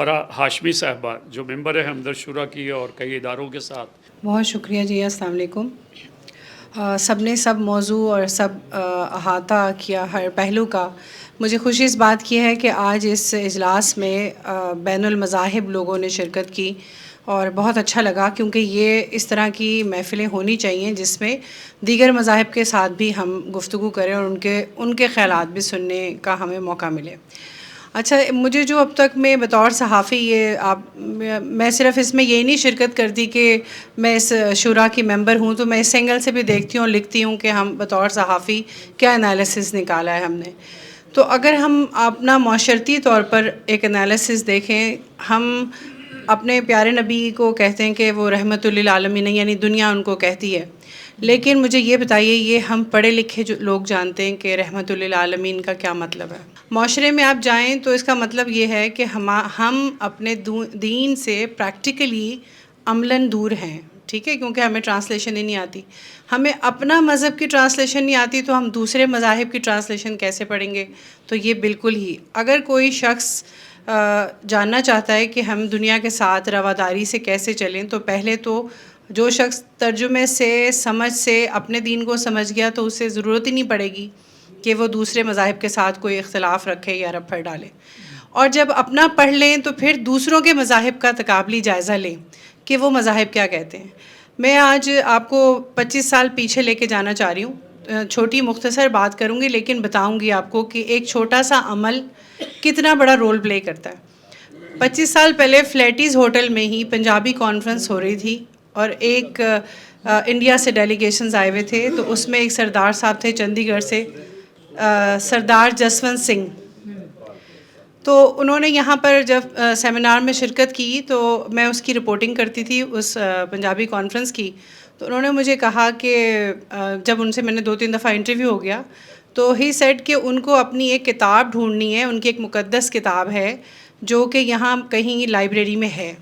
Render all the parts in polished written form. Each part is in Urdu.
فرح ہاشمی صاحبہ جو ممبر ہے ہمدرد شورا کی اور کئی اداروں کے ساتھ. بہت شکریہ جی. السلام علیکم. سب نے سب موضوع اور سب احاطہ کیا ہر پہلو کا. مجھے خوشی اس بات کی ہے کہ آج اس اجلاس میں بین المذاہب لوگوں نے شرکت کی اور بہت اچھا لگا، کیونکہ یہ اس طرح کی محفلیں ہونی چاہیے جس میں دیگر مذاہب کے ساتھ بھی ہم گفتگو کریں اور ان کے خیالات بھی سننے کا ہمیں موقع ملے. اچھا، مجھے جو اب تک میں بطور صحافی میں صرف اس میں یہی نہیں شرکت کرتی کہ میں اس شورا کی ممبر ہوں، تو میں اس اینگل سے بھی دیکھتی ہوں اور لکھتی ہوں کہ ہم بطور صحافی کیا انالیسس نکالا ہے ہم نے. تو اگر ہم اپنا معاشرتی طور پر ایک انالیسس دیکھیں، ہم اپنے پیارے نبی کو کہتے ہیں کہ وہ رحمت للعالمین، یعنی دنیا ان کو کہتی ہے. لیکن مجھے یہ بتائیے، یہ ہم پڑھے لکھے جو لوگ جانتے ہیں کہ رحمت للعالمین کا کیا مطلب ہے؟ معاشرے میں آپ جائیں تو اس کا مطلب یہ ہے کہ ہم اپنے دین سے پریکٹیکلی عملاً دور ہیں. ٹھیک ہے، کیونکہ ہمیں ٹرانسلیشن ہی نہیں آتی. ہمیں اپنا مذہب کی ٹرانسلیشن نہیں آتی تو ہم دوسرے مذاہب کی ٹرانسلیشن کیسے پڑھیں گے؟ تو یہ بالکل ہی، اگر کوئی شخص جاننا چاہتا ہے کہ ہم دنیا کے ساتھ رواداری سے کیسے چلیں، تو پہلے تو جو شخص ترجمے سے، سمجھ سے اپنے دین کو سمجھ گیا تو اسے ضرورت ہی نہیں پڑے گی کہ وہ دوسرے مذاہب کے ساتھ کوئی اختلاف رکھے یا رفع ڈالے. اور جب اپنا پڑھ لیں تو پھر دوسروں کے مذاہب کا تقابلی جائزہ لیں کہ وہ مذاہب کیا کہتے ہیں. میں آج آپ کو 25 سال پیچھے لے کے جانا چاہ رہی ہوں. چھوٹی مختصر بات کروں گی لیکن بتاؤں گی آپ کو کہ ایک چھوٹا سا عمل کتنا بڑا رول پلے کرتا ہے. 25 سال پہلے فلیٹیز ہوٹل میں ہی پنجابی کانفرنس ہو رہی تھی اور ایک انڈیا سے ڈیلیگیشنز آئے ہوئے تھے. تو اس میں ایک سردار صاحب تھے چندی گڑھ سے، سردار جسونت سنگھ. تو انہوں نے یہاں پر جب سیمینار میں شرکت کی تو میں اس کی رپورٹنگ کرتی تھی اس پنجابی کانفرنس کی. تو انہوں نے مجھے کہا کہ جب ان سے میں نے 2-3 دفعہ انٹرویو ہو گیا تو ہی سیڈ کہ ان کو اپنی ایک کتاب ڈھونڈنی ہے، ان کی ایک مقدس کتاب ہے جو کہ یہاں کہیں لائبریری میں ہے.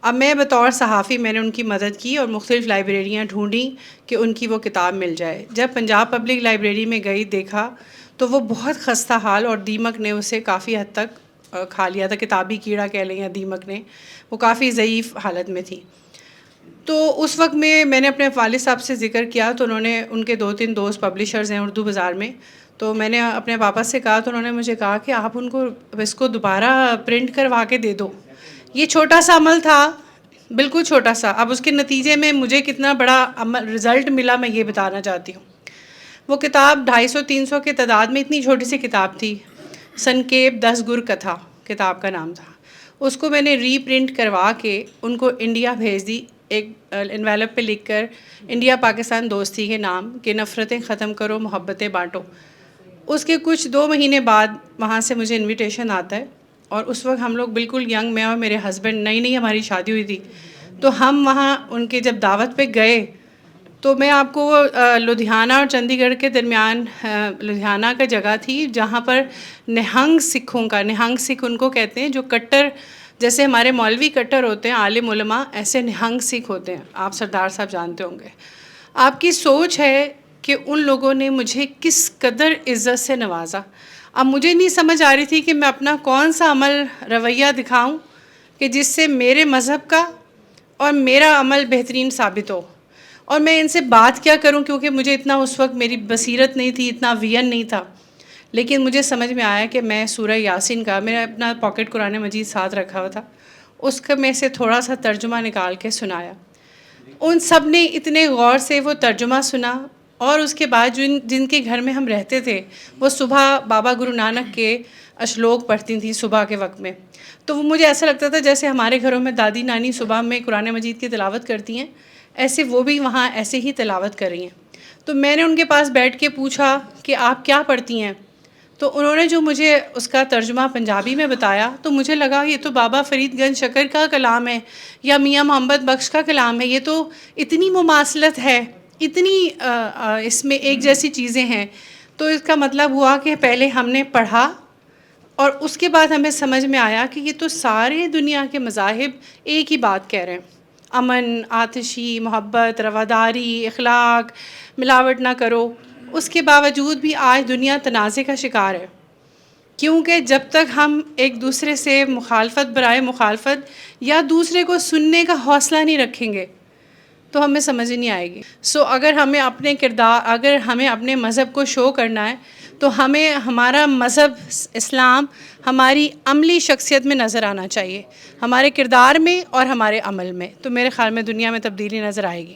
اب میں بطور صحافی میں نے ان کی مدد کی اور مختلف لائبریریاں ڈھونڈیں کہ ان کی وہ کتاب مل جائے. جب پنجاب پبلک لائبریری میں گئی دیکھا تو وہ بہت خستہ حال، اور دیمک نے اسے کافی حد تک کھا لیا تھا. کتابی کیڑا کہہ لیں یا دیمک نے، وہ کافی ضعیف حالت میں تھی. تو اس وقت میں نے اپنے والد صاحب سے ذکر کیا تو انہوں نے، ان کے 2-3 دوست پبلشرز ہیں اردو بازار میں، تو میں نے اپنے پاپا سے کہا تو انہوں نے مجھے کہا کہ آپ ان کو اس کو دوبارہ پرنٹ کروا کے دے دو. یہ چھوٹا سا عمل تھا، بالکل چھوٹا سا. اب اس کے نتیجے میں مجھے کتنا بڑا رزلٹ ملا میں یہ بتانا چاہتی ہوں. وہ کتاب 250-300 کی تعداد میں اتنی چھوٹی سی کتاب تھی. سنکیپ 10 گر کتھا کتاب کا نام تھا. اس کو میں نے ری پرنٹ کروا کے ان کو انڈیا بھیج دی، ایک انویلپ پہ لکھ کر انڈیا پاکستان دوستی کے نام کہ نفرتیں ختم کرو، محبتیں بانٹو. اس کے کچھ 2 مہینے بعد وہاں سے مجھے انویٹیشن آتا ہے، اور اس وقت ہم لوگ بالکل ینگ، میں اور میرے ہسبینڈ، نئی ہماری شادی ہوئی تھی. تو ہم وہاں ان کے جب دعوت پہ گئے تو میں آپ کو لدھیانہ اور چندی گڑھ کے درمیان، لدھیانہ کا جگہ تھی جہاں پر نہنگ سکھوں کا، نہنگ سکھ ان کو کہتے ہیں جو کٹر، جیسے ہمارے مولوی کٹر ہوتے ہیں عالم علماء، ایسے نہنگ سکھ ہوتے ہیں. آپ سردار صاحب جانتے ہوں گے. آپ کی سوچ ہے کہ ان لوگوں نے مجھے کس قدر عزت سے نوازا. اب مجھے نہیں سمجھ آ رہی تھی کہ میں اپنا کون سا عمل رویہ دکھاؤں کہ جس سے میرے مذہب کا اور میرا عمل بہترین ثابت ہو. اور میں ان سے بات کیا کروں، کیونکہ مجھے اتنا اس وقت میری بصیرت نہیں تھی، اتنا وین نہیں تھا. لیکن مجھے سمجھ میں آیا کہ میں سورہ یاسین کا، میں نے اپنا پاکٹ قرآن مجید ساتھ رکھا ہوا تھا، اس کا میں سے تھوڑا سا ترجمہ نکال کے سنایا. ان سب نے اتنے غور سے وہ ترجمہ سنا. اور اس کے بعد جن کے گھر میں ہم رہتے تھے وہ صبح بابا گرو نانک کے اشلوک پڑھتی تھیں صبح کے وقت میں. تو وہ مجھے ایسا لگتا تھا جیسے ہمارے گھروں میں دادی نانی صبح میں قرآن مجید کی تلاوت کرتی ہیں، ایسے وہ بھی وہاں ایسے ہی تلاوت کر رہی ہیں. تو میں نے ان کے پاس بیٹھ کے پوچھا کہ آپ کیا پڑھتی ہیں؟ تو انہوں نے جو مجھے اس کا ترجمہ پنجابی میں بتایا تو مجھے لگا یہ تو بابا فرید گنج شکر کا کلام ہے یا میاں محمد بخش کا کلام ہے. یہ تو اتنی مماثلت ہے، اتنی اس میں ایک جیسی چیزیں ہیں. تو اس کا مطلب ہوا کہ پہلے ہم نے پڑھا اور اس کے بعد ہمیں سمجھ میں آیا کہ یہ تو سارے دنیا کے مذاہب ایک ہی بات کہہ رہے ہیں: امن، آتشی، محبت، رواداری، اخلاق، ملاوٹ نہ کرو. اس کے باوجود بھی آج دنیا تنازع کا شکار ہے. کیونکہ جب تک ہم ایک دوسرے سے مخالفت برائے مخالفت یا دوسرے کو سننے کا حوصلہ نہیں رکھیں گے تو ہمیں سمجھ ہی نہیں آئے گی. اگر ہمیں اپنے مذہب کو شو کرنا ہے تو ہمیں ہمارا مذہب اسلام ہماری عملی شخصیت میں نظر آنا چاہیے، ہمارے کردار میں اور ہمارے عمل میں. تو میرے خیال میں دنیا میں تبدیلی نظر آئے گی.